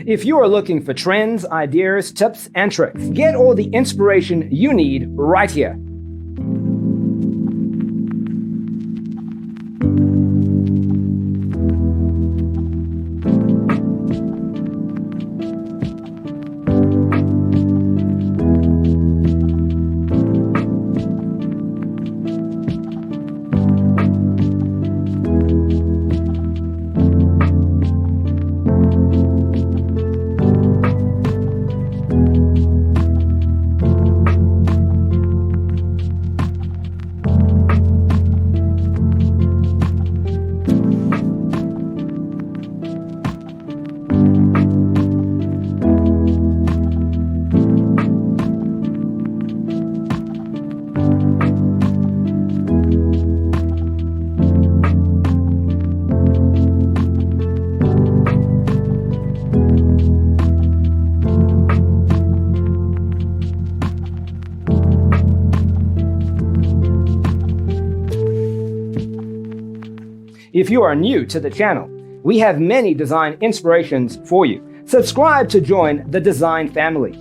If you are looking for trends, ideas, tips, and tricks, get all the inspiration you need right here. If you are new to the channel, we have many design inspirations for you. Subscribe to join the design family.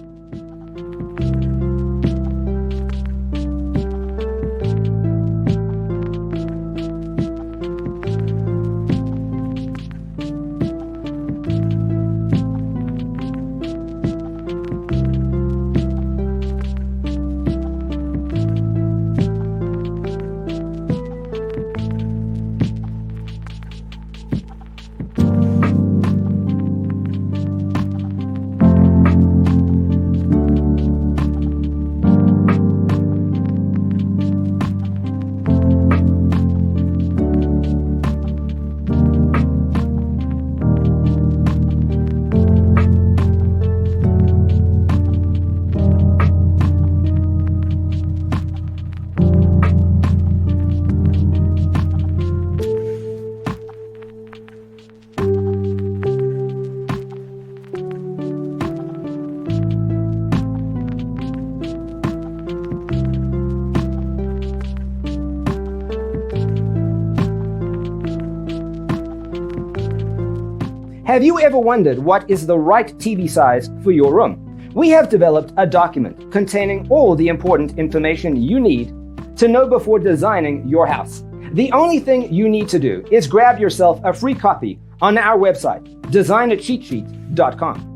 Have you ever wondered what is the right TV size for your room? We have developed a document containing all the important information you need to know before designing your house. The only thing you need to do is grab yourself a free copy on our website, designercheatsheet.com.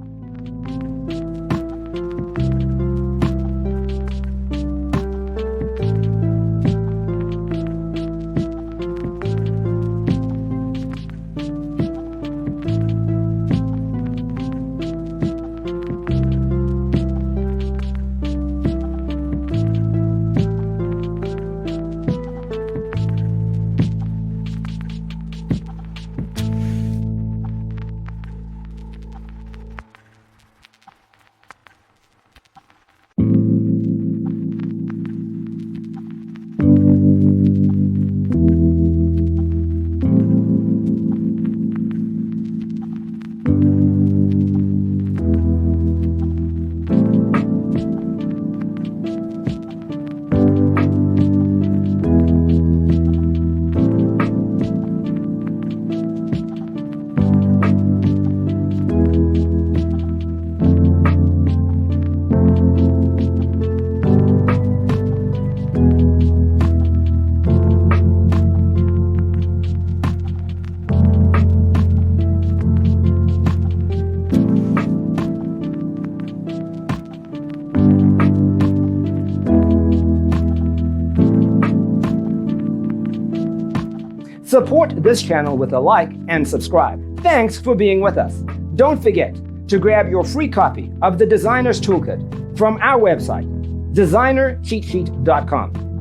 Support this channel with a like and subscribe. Thanks for being with us. Don't forget to grab your free copy of the Designer's Toolkit from our website, designercheatsheet.com.